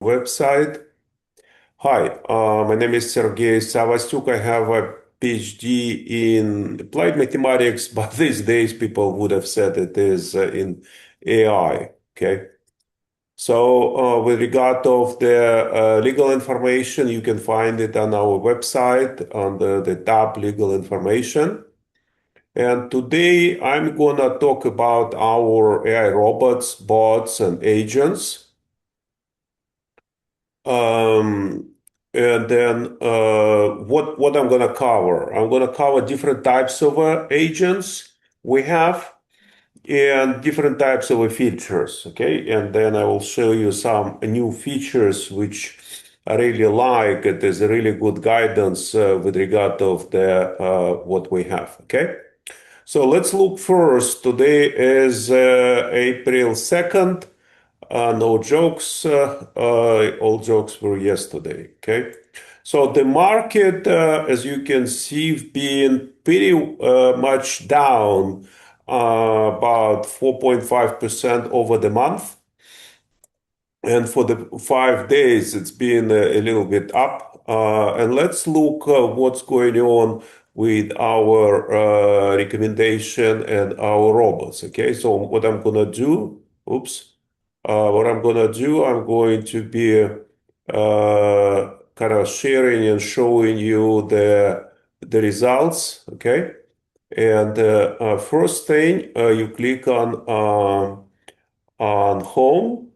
website. Hi, my name is Sergey Savastyuk. I have a PhD in applied mathematics, but these days people would have said it is in AI. Okay. So, with regard of the legal information, you can find it on our website under the tab Legal Information. And today I'm gonna talk about our AI robots, bots, and agents. Um, and then what I'm gonna cover? I'm gonna cover different types of agents we have and different types of features. Okay, and then I will show you some new features which I really like. It is a really good guidance with regard of the what we have. Okay. So let's look first. Today is April 2nd. No jokes. All jokes were yesterday. Okay. So the market, as you can see, been pretty much down about 4.5% over the month. And for the 5 days, it's been a little bit up. And let's look what's going on with our recommendation and our robots. Okay, so what I'm gonna do, oops, what I'm gonna do, I'm going to be kind of sharing and showing you the results. Okay, and first thing, you click on home.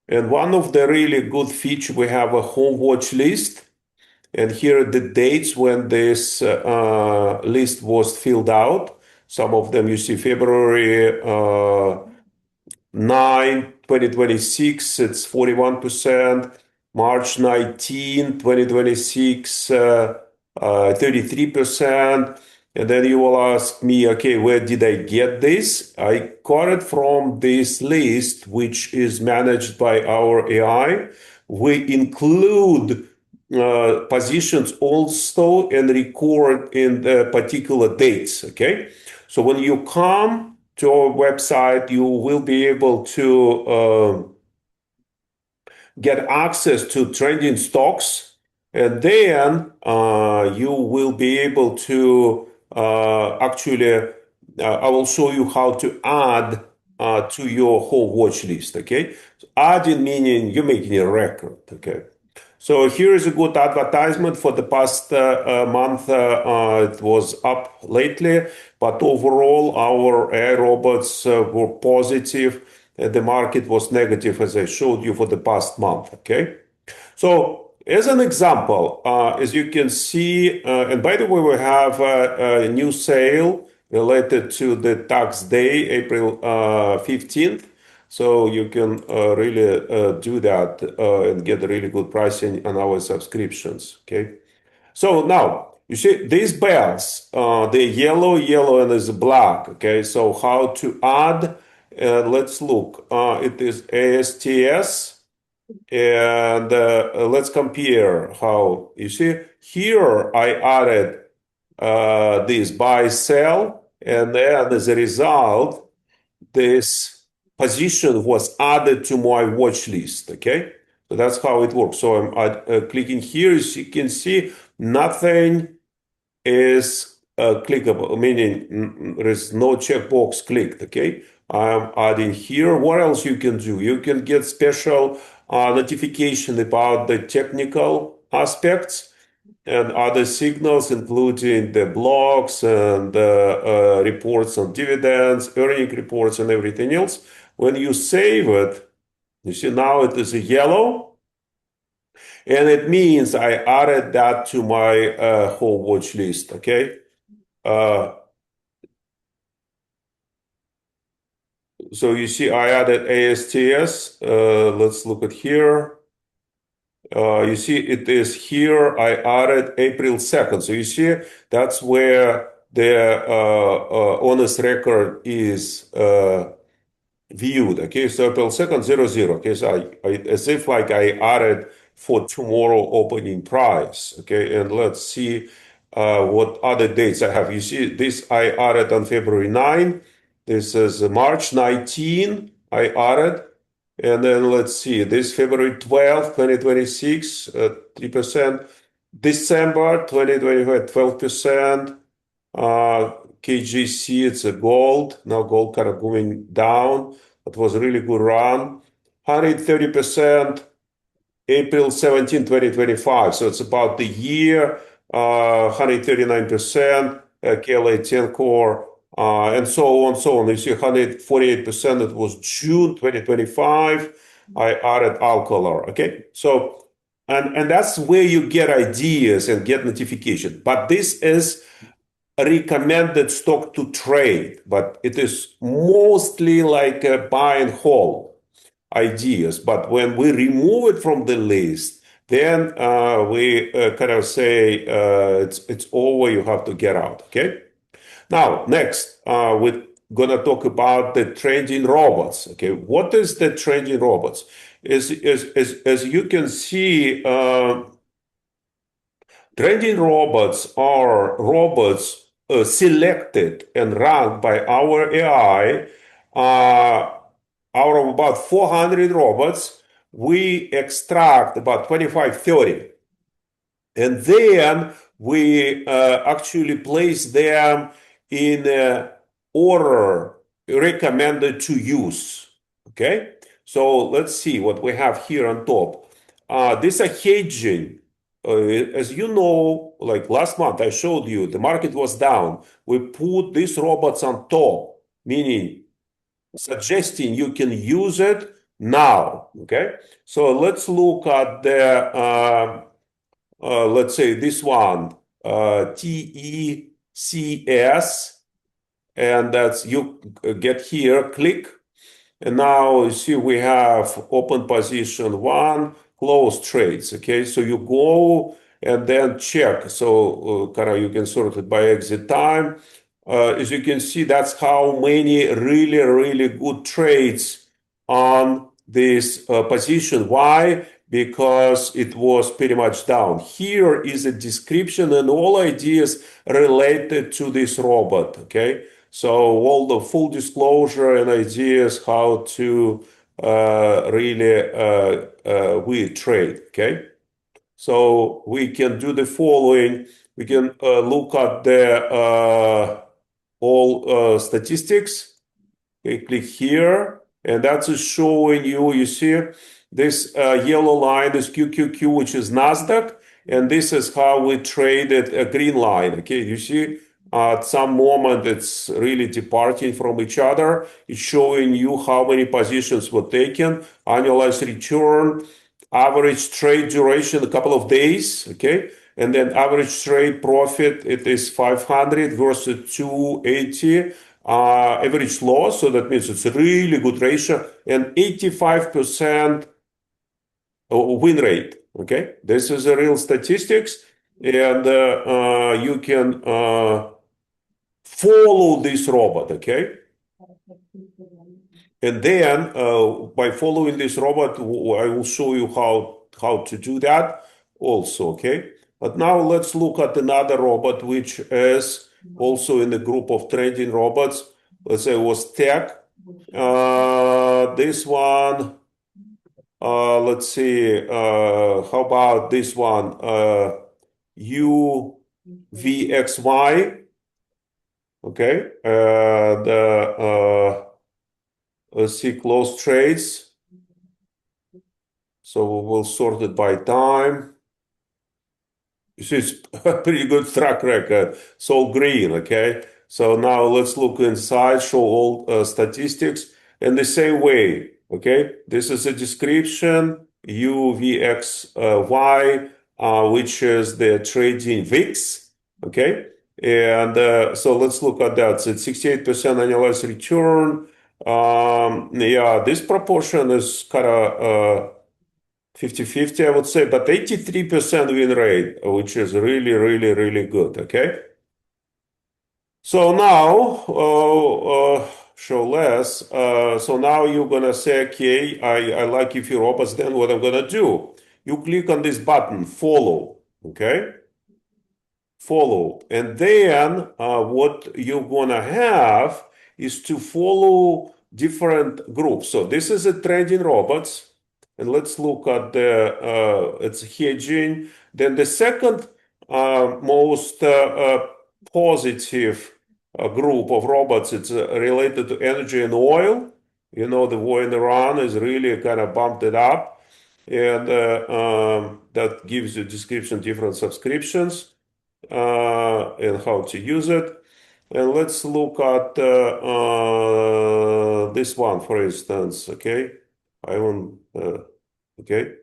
And one of the really good features, we have a home watch list. And here are the dates when this list was filled out. Some of them you see February 9, 2026, it's 41%. March 19, 2026, 33%. And then you will ask me, okay, where did I get this? I got it from this list, which is managed by our AI. We include positions also and record in the particular dates, okay? So when you come to our website, you will be able to get access to trending stocks, and then you will be able to actually, I will show you how to add to your whole watch list. Okay, so adding meaning you're making a record. Okay. So here is a good advertisement for the past month. It was up lately, but overall, our AI robots were positive, and the market was negative, as I showed you for the past month. Okay, so as an example, as you can see, and by the way, we have a new sale related to the tax day, April 15th. So you can really do that and get really good pricing on our subscriptions. Okay. So now you see these bells, they're yellow, yellow, and there's black. Okay. So how to add? Let's look. It is ASTS. And let's compare how you see here I added this buy sell, and then as a result, this position was added to my watch list. Okay, so that's how it works. So I'm clicking here. As you can see, nothing is clickable, meaning there is no checkbox clicked. Okay, I'm adding here. What else you can do? You can get special notification about the technical aspects and other signals, including the blogs and reports on dividends, earning reports, and everything else. When you save it, you see now it is a yellow, and it means I added that to my whole watch list. Okay. Uh, so you see, I added ASTS. Let's look at here. You see, it is here. I added April 2nd. So you see, that's where the honest record is viewed. Okay, so April 2nd, 00. Okay, so as if like I added for tomorrow opening price. Okay, and let's see what other dates I have. You see, this I added on February 9. This is March 19. I added. And then let's see, this February 12th, 2026, 3%. December 2025, 12%. KGC, it's a gold. Now gold kind of going down. That was a really good run. 130%. April 17, 2025. So it's about the year, 139%, KLA 10 core, and so on, so on. You see 148%, it was June 2025. I added Alcolor. Okay. So, and that's where you get ideas and get notification. But this is a recommended stock to trade, but it is mostly like a buy and hold ideas. But when we remove it from the list, then we kind of say it's over. You have to get out. Okay. Now, next, we're gonna talk about the trending robots. Okay, what is the trending robots? As you can see, trending robots are robots selected and ranked by our AI. Out of about 400 robots, we extract about 25, 30. And then we actually place them in order recommended to use. Okay? So let's see what we have here on top. This is hedging. As you know, like last month I showed you, the market was down. We put these robots on top, meaning suggesting you can use it now. Okay, so let's look at the let's say this one, TECS, and that's you get here, click, and now you see we have open position one, closed trades. Okay, so you go and then check. So kind of you can sort it by exit time. As you can see, that's how many really, really good trades on this position. Why? Because it was pretty much down. Here is a description and all ideas related to this robot. Okay. So all the full disclosure and ideas how to really we trade. Okay. So we can do the following. We can look at the all statistics. Okay, click here, and that's showing you. You see this yellow line is QQQ, which is Nasdaq, and this is how we traded a green line. Okay, you see. At some moment, it's really departing from each other. It's showing you how many positions were taken, annualized return, average trade duration, a couple of days. Okay, and then average trade profit, it is 500 versus 280. Average loss, so that means it's a really good ratio, and 85% win rate. Okay, this is a real statistics, and you can follow this robot. Okay, and then by following this robot, I will show you how to do that also. Okay, but now let's look at another robot which is also in the group of trading robots. Let's say it was tech. This one, let's see, how about this one? UVXY. Okay, let's see, close trades. So we'll sort it by time. It's a pretty good track record. So green, okay? So now let's look inside, show all statistics in the same way, okay? This is a description, UVXY, which is the trading VIX, okay? And so let's look at that. So it's 68% annualized return. Yeah, this proportion is kind of 50-50, I would say, but 83% win rate, which is really, really, really good. Okay. So now, show less. So now you're gonna say, okay, I like if you robots, then what I'm gonna do? You click on this button, follow. Okay. Follow. And then what you're gonna have is to follow different groups. So this is a trading robots. And let's look at the it's hedging. Then the second most positive group of robots, it's related to energy and oil. You know, the war in Iran is really kind of bumped it up. And that gives you description, different subscriptions, and how to use it. And let's look at this one, for instance. Okay, I want. Okay,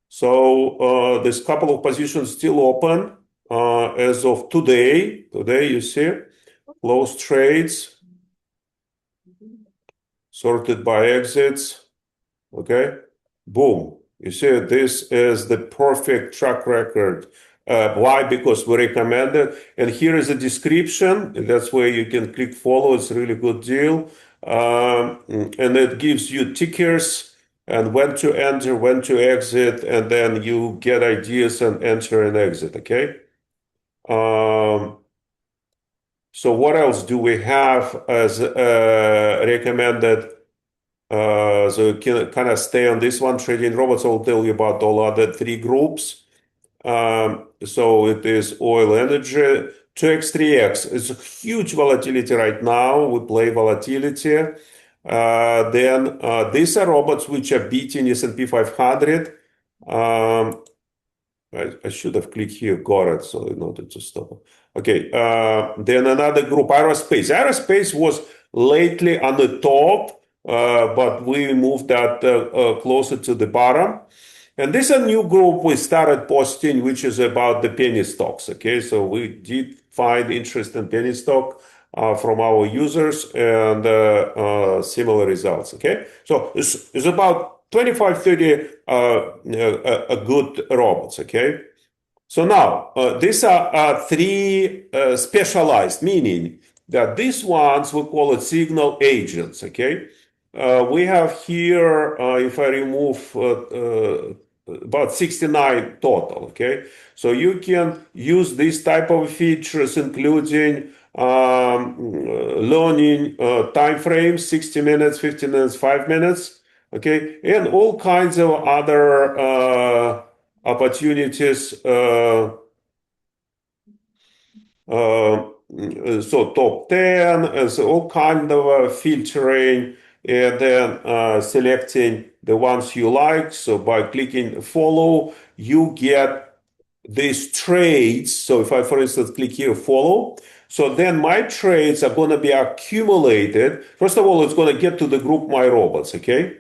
so there's a couple of positions still open as of today. Today, you see, closed trades, sorted by exits. Okay, boom. You see, this is the perfect track record. Why? Because we recommend it. And here is a description. That's where you can click follow. It's a really good deal. And it gives you tickers and when to enter, when to exit, and then you get ideas and enter and exit. Okay. So what else do we have as recommended? So you can kind of stay on this one. Trading robots, I'll tell you about all other three groups. So it is oil, energy, 2x, 3x. It's a huge volatility right now. We play volatility. Then these are robots which are beating S&P 500. I should have clicked here, got it, so in order to stop. Okay, then another group, aerospace. Aerospace was lately on the top, but we moved that closer to the bottom. And this is a new group we started posting, which is about the penny stocks. Okay, so we did find interest in penny stock from our users and similar results. Okay, so it's about 25, 30 good robots. Okay, so now these are three specialized, meaning that these ones we call it signal agents. Okay, we have here, if I remove about 69 total. Okay, so you can use these type of features, including learning time frames, 60 minutes, 50 minutes, 5 minutes. Okay, and all kinds of other opportunities. So top 10, and so all kind of filtering, and then selecting the ones you like. So by clicking follow, you get these trades. So if I, for instance, click here follow, so then my trades are going to be accumulated. First of all, it's going to get to the group my robots. Okay.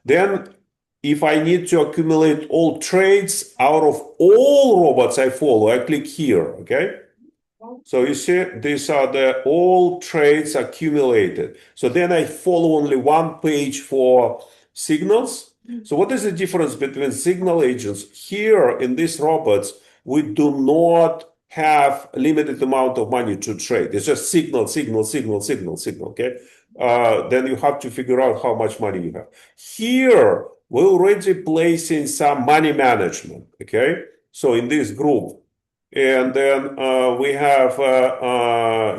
Then if I need to accumulate all trades out of all robots I follow, I click here. Okay. So you see, these are the all trades accumulated. So then I follow only one page for signals. So what is the difference between signal agents? Here in these robots, we do not have limited amount of money to trade. It's just signal, signal, signal, signal, signal. Okay. Then you have to figure out how much money you have. Here, we're already placing some money management. Okay. So in this group, and then we have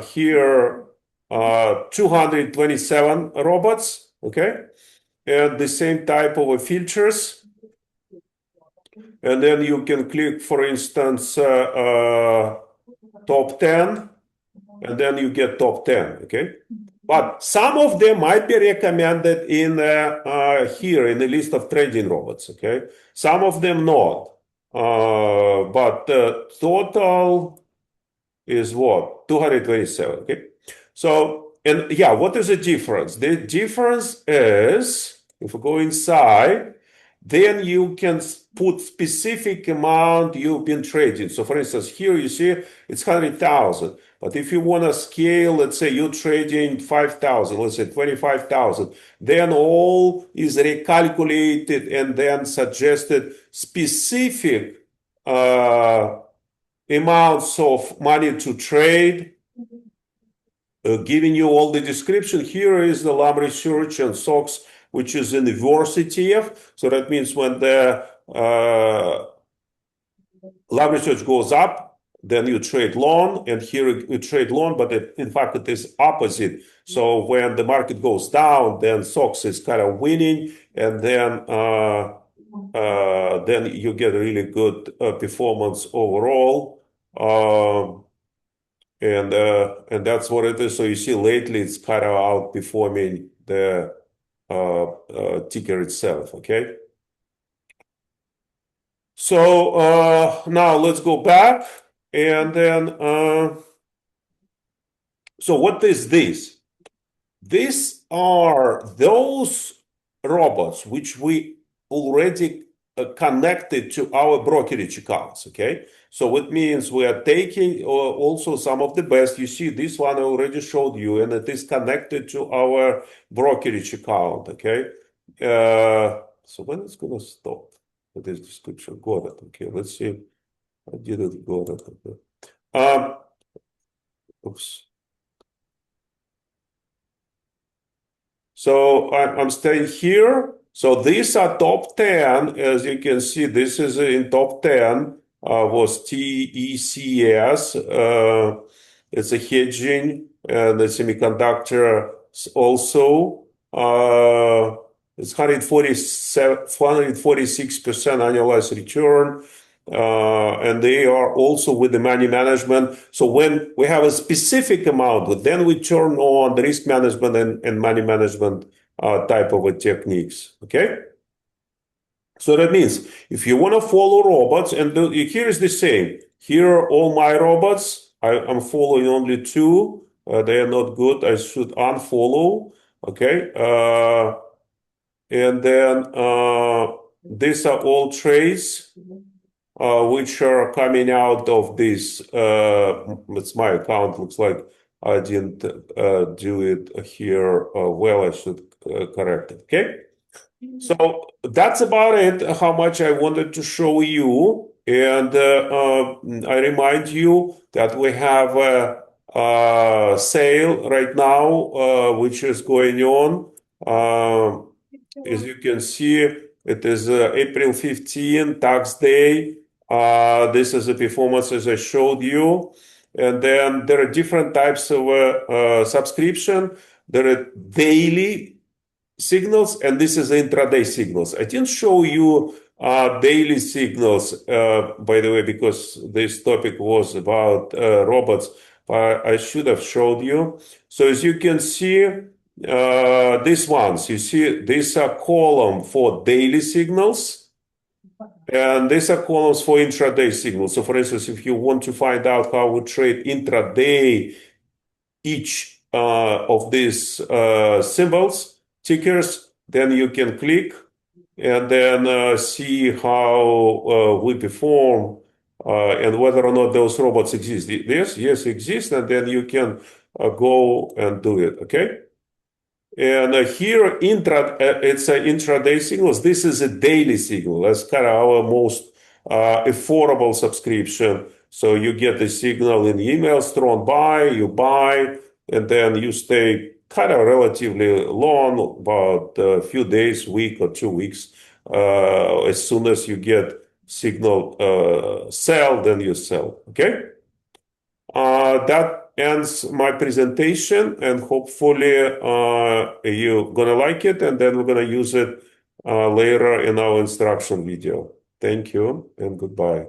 here 227 robots, okay? And the same type of filters. And then you can click, for instance, top 10, and then you get top 10, okay? But some of them might be recommended in here in the list of trading robots, okay? Some of them not. But total is what? 227, okay? So, and yeah, what is the difference? The difference is, if we go inside, then you can put specific amount you've been trading. So for instance, here you see it's 100,000. But if you want to scale, let's say you're trading 5,000, let's say 25,000, then all is recalculated and then suggested specific amounts of money to trade, giving you all the description. Here is the Lam Research and SOX, which is in inverse ETF. So that means when the Lam Research goes up, then you trade long, and here you trade long, but in fact it is opposite. So when the market goes down, then SOX is kind of winning, and then you get really good performance overall. And that's what it is. So you see lately it's kind of outperforming the ticker itself. Okay. So now let's go back, and then so what is this? These are those robots which we already connected to our brokerage accounts. Okay, so it means we are taking also some of the best. You see, this one I already showed you, and it is connected to our brokerage account. Okay, so when it's gonna stop? This description got it. Okay, let's see. I didn't got it. Okay. Um, oops. So I'm staying here. So these are top 10. As you can see, this is in top 10 was TECS. It's a hedging and the semiconductor also. It's 146% annualized return. And they are also with the money management. So when we have a specific amount, then we turn on the risk management and money management type of techniques. Okay. So that means if you want to follow robots, and here is the same. Here are all my robots. I'm following only two. They are not good. I should unfollow. Okay. And then these are all trades which are coming out of this. It's my account. Looks like I didn't do it here well. I should correct it. Okay. So that's about it, how much I wanted to show you. And I remind you that we have a sale right now, which is going on. As you can see, it is April 15, tax day. This is the performance as I showed you. And then there are different types of subscription. There are daily signals, and this is intraday signals. I didn't show you daily signals, by the way, because this topic was about robots, but I should have showed you. So as you can see, these ones, you see, these are column for daily signals, and these are columns for intraday signals. So for instance, if you want to find out how we trade intraday each of these symbols, tickers, then you can click and then see how we perform and whether or not those robots exist. Yes, exist, and then you can go and do it. Okay. And here, it's an intraday signals. This is a daily signal. That's kind of our most affordable subscription. So you get the signal in email, strong buy, you buy, and then you stay kind of relatively long, about a few days, week or 2 weeks. As soon as you get signal sell, then you sell. Okay. That ends my presentation, and hopefully you're gonna like it, and then we're gonna use it later in our instruction video. Thank you and goodbye.